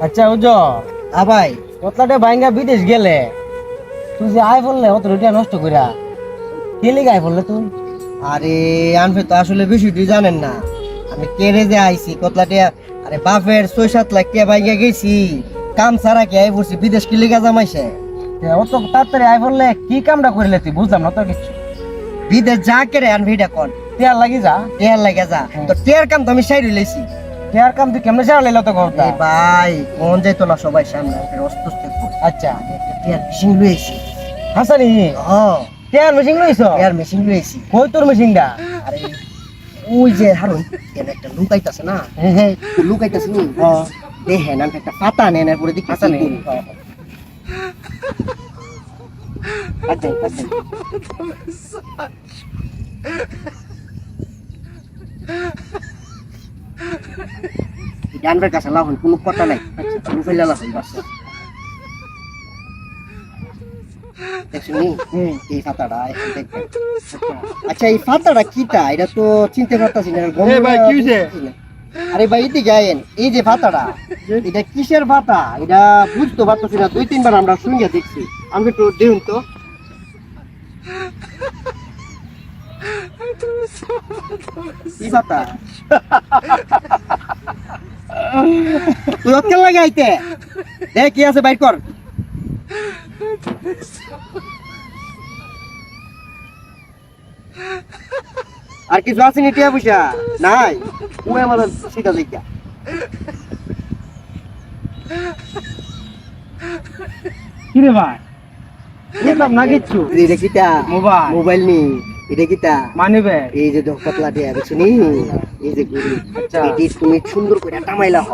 আচ্ছা বুঝো ভাই কতলাটা ভাইঙ্গা বিদেশ গেলে তুই যে আয় বললে অত রুটিয়া নষ্ট কইরা কে লিগে আয় বললে তুই? আরে আনফে তো আসলে বিষয়টি জানেন না। আমি কেড়ে যে আইছি কতলাটিয়া। আরে বাপের 6-7 লাখ টাকা বাইকে গেছি, কাম ছাড়া কি আই পড়ছি বিদেশ কি লিগা জামাইছে। অত তাড়াতাড়ি আয় বললে কি কামটা করলে তুই বুঝলাম না তো কিছু। বিদেশ যা কেড়ে আনভিটা কোন টিয়ার লাগি যা টেয়ার লাগে যা তো টেয়ার কাম তো আমি সাইড লইছি। টিয়ার কাম তুই কেমনে সারা লাইলো তো ঘরটা? এই ভাই কোন যাইতো না সবাই সামনে অস্তুস্ত আচ্ছা টেয়ার মেশিন লইছি। হাসানি ও টিয়ার মেশিন লইছো? টেয়ার মেশিন লইছি। কই তোর মেশিনটা? আরে ওই যে হারুন এর একটা লুকাইতাছে না, হ্যাঁ হ্যাঁ লুকাইতাছে নি দেখেন আমি একটা পাতা নেন এরপরে দেখি পাতা নেই। জানবার কাছে লাভ কোনো কথা নাই। তুমি ফেলে লাভ বাস দেখছি এই পাতাটা এখন দেখবেন। আচ্ছা এই পাতাটা কিটা এটা তো চিনতে পারতাছি না। আরে ভাই এদিকে আইন, এই যে পাতাটা এটা কিসের পাতা এটা বুঝতে পারতাছি না। 2-3 বার আমরা শুনিয়া দেখছি। আমি একটু দেখুন তো কি পাতা। তুই ওকে লাগাইতে দেখ কি আছে বাইর কর। আর কিছু আছে নি টিয়া পয়সা নাই? ওই আমাদের সেটা দেখা কি রে ভাই বুঝলাম না কিচ্ছু। এটা কিটা মোবাইল মোবাইল নি এটা কিটা মানিবে এই যে পাতলা টিয়া দেখছো নি এই যে গুড়ি। আচ্ছা এটি তুমি সুন্দর করে টামাইলা হ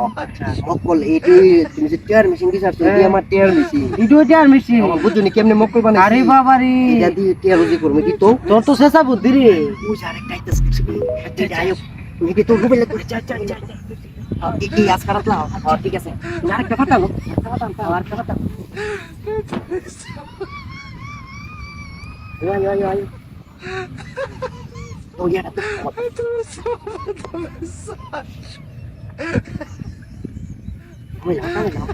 মকল এটি তুমি যে টিয়ার মেশিন দিছ এটি আমার টিয়ার মেশিন ভিডিও টিয়ার মেশিন বুঝুনি কেমনে মকল বানাই। আরে বাবা রে এটা দিয়ে টিয়ার রুজি করবে কি তো তোর তো শেষা বুদ্ধি রে। ওই যে আরেকটা আইতাছে এটা আয়ো তুমি কি তোর মোবাইলে করে চা চা চা এই আজ খারাপ লাও। ঠিক আছে তুমি আরেকটা ফাটালো আরেকটা ফাটালো আয় আয় আয় ও ইয়াটা তো ওই লাও লাও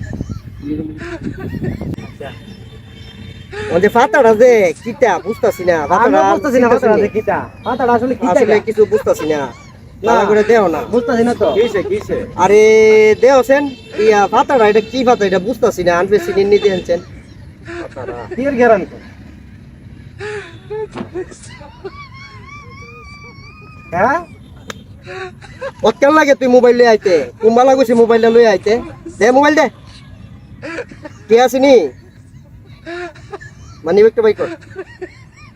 ওদের ফাটাটা যে কিটা বুঝতাছি না। আমি বুঝতাছি না ফাটাটা কিটা ফাটাটা আসলে কিটা আসলে কিছু বুঝতাছি না। না করে দেও না বুঝতাছি না তো কিসে আরে দেওছেন ইয়া ফাটাটা এটা কি ফাটা এটা বুঝতাছি না। আনবে সিনিন নিতে আনছেন ফাটাটা কির গ্যারান্টি হ্যাঁ কতক্ষণ লাগে তুই মোবাইল লই আইতে? কুম্বা লাগুছি মোবাইলটা লই আইতে। দে মোবাইল দে কে আসিনি মানে একটা বাইক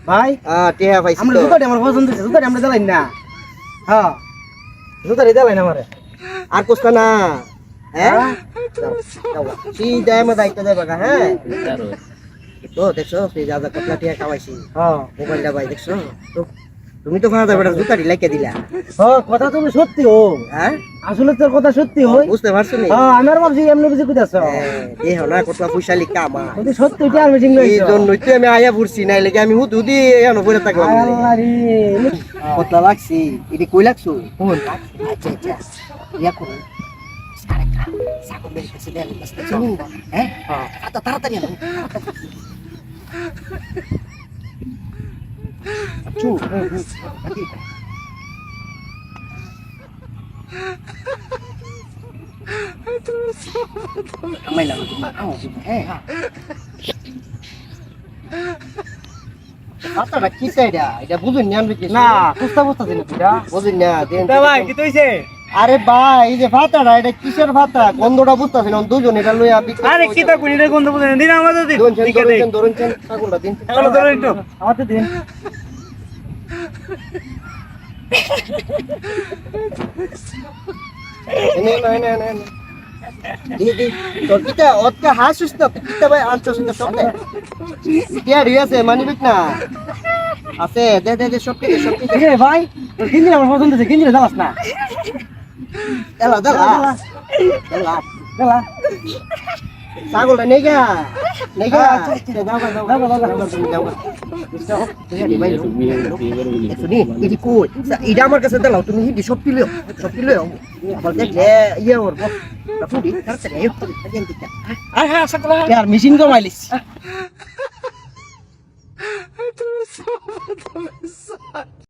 ভাই টিয়া পাইছি আমরা তো। জুতাটি আমার পছন্দ হচ্ছে জুতাটি আমরা জ্বালাই না। হ্যাঁ জুতাটি জ্বালাই না আমারে আর কোস্তা না হ্যাঁ সিধা আমার দায়িত্ব দেবে হ্যাঁ তো দেখছো সেই যা যা কতলা টিয়া কামাইছি হ্যাঁ মোবাইলটা ভাই দেখছো তো তুমি তো ভাড়া বেটা জুতাটি লাইকে দিলা। কথা তুমি সত্যি হো হ্যাঁ আসলে তোর কথা সত্যি হয়। বুঝতে পারছো নি? হ্যাঁ আমি আর ভাবছি এমনি বুঝে কইতাছ দেহ না কতলা পয়সা লিখা আমার যদি সত্যি টিয়ার মেশিন এই লইছো জন্যই তো আমি আয়া পড়ছি নাই লেগে আমি হুদি এনো পড়ে থাকলাম আল্লাহ রে কতলা লাগছি এটি কই লাগছো কোন আচ্ছা আচ্ছা ইয়া করুন আরেকটা সাকো বের কাছে দেন হ্যাঁ এত তাড়াতাড়ি আনো আচ্ছা আমাইলা হ্যাঁ পাতাটা কি চাইডা এটা বুঝুন না কি না বুঝতে বুঝতাছি না তুইটা বুঝুন না দেন ভাই কি কইছে? আরে ভাই এই যে ভাতাটা এটা কিসের ভাতা গন্ধটা বুঝতাছি না দুজন এটা লইয়া আরে কি তা কোন এটা গন্ধ বুঝেন দিন আমাদের দিন ঠিক আছে ধরুন ছাগলটা দিন এগুলো ধরো একটু আমাদের দিন এনে না এনে এনে দি দি তোর কিটা ওতকা হাসুস না কিটা ভাই আনছস না সব কিয়া রিয়াছে মানিবিক না আছে দে দে দে সব কিছু রে ভাই তোর কিনলে আমার পছন্দ হচ্ছে কিনলে যাস না দালা দালা দালা গেলা ছাগলটা নেগা নেগা দাও দাও দাও এটা আমার কাছে দাও তুমি সব পিলে বলতে যে ইয়ে ওর ফুটি তাড়াতাড়ি আয় আগে দিতে আয় হ্যাঁ সকলে আর মেশিন কমাইলিস